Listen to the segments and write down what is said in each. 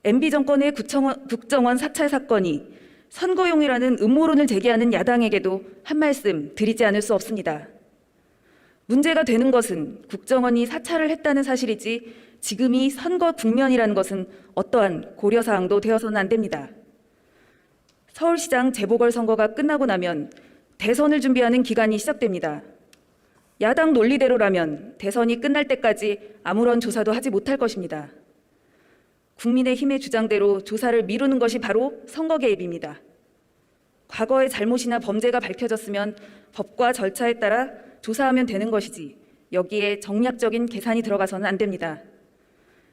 MB 정권의 국정원 사찰 사건이 선거용이라는 음모론을 제기하는 야당에게도 한 말씀 드리지 않을 수 없습니다. 문제가 되는 것은 국정원이 사찰을 했다는 사실이지 지금이 선거 국면이라는 것은 어떠한 고려사항도 되어서는 안 됩니다. 서울시장 재보궐선거가 끝나고 나면 대선을 준비하는 기간이 시작됩니다. 야당 논리대로라면 대선이 끝날 때까지 아무런 조사도 하지 못할 것입니다. 국민의힘의 주장대로 조사를 미루는 것이 바로 선거 개입입니다. 과거의 잘못이나 범죄가 밝혀졌으면 법과 절차에 따라 조사하면 되는 것이지 여기에 정략적인 계산이 들어가서는 안 됩니다.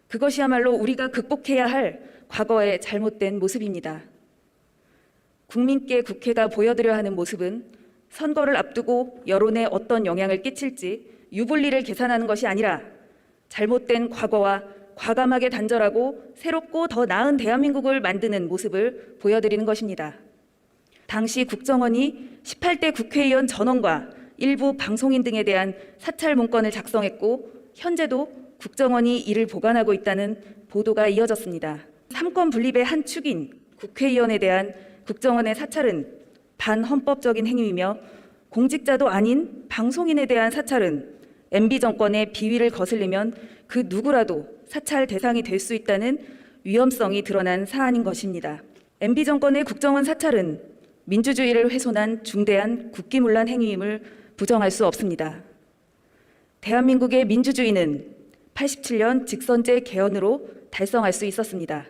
그것이야말로 우리가 극복해야 할 과거의 잘못된 모습입니다. 국민께 국회가 보여드려야 하는 모습은 선거를 앞두고 여론에 어떤 영향을 끼칠지 유불리를 계산하는 것이 아니라 잘못된 과거와 과감하게 단절하고 새롭고 더 나은 대한민국을 만드는 모습을 보여드리는 것입니다. 당시 국정원이 18대 국회의원 전원과 일부 방송인 등에 대한 사찰 문건을 작성했고 현재도 국정원이 이를 보관하고 있다는 보도가 이어졌습니다. 삼권 분립의 한 축인 국회의원에 대한 국정원의 사찰은 반헌법적인 행위이며 공직자도 아닌 방송인에 대한 사찰은 MB 정권의 비위를 거슬리면 그 누구라도 사찰 대상이 될 수 있다는 위험성이 드러난 사안인 것입니다. MB 정권의 국정원 사찰은 민주주의를 훼손한 중대한 국기문란 행위임을 부정할 수 없습니다. 대한민국의 민주주의는 87년 직선제 개헌으로 달성할 수 있었습니다.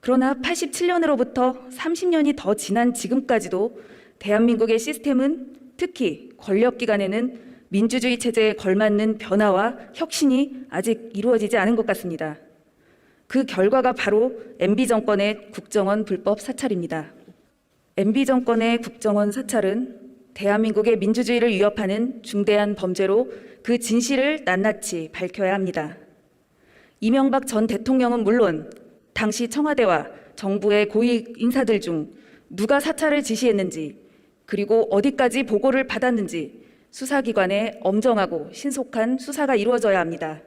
그러나 87년으로부터 30년이 더 지난 지금까지도 대한민국의 시스템은 특히 권력기관에는 민주주의 체제에 걸맞는 변화와 혁신이 아직 이루어지지 않은 것 같습니다. 그 결과가 바로 MB 정권의 국정원 불법 사찰입니다. MB 정권의 국정원 사찰은 대한민국의 민주주의를 위협하는 중대한 범죄로 그 진실을 낱낱이 밝혀야 합니다. 이명박 전 대통령은 물론 당시 청와대와 정부의 고위 인사들 중 누가 사찰을 지시했는지 그리고 어디까지 보고를 받았는지 수사기관에 엄정하고 신속한 수사가 이루어져야 합니다.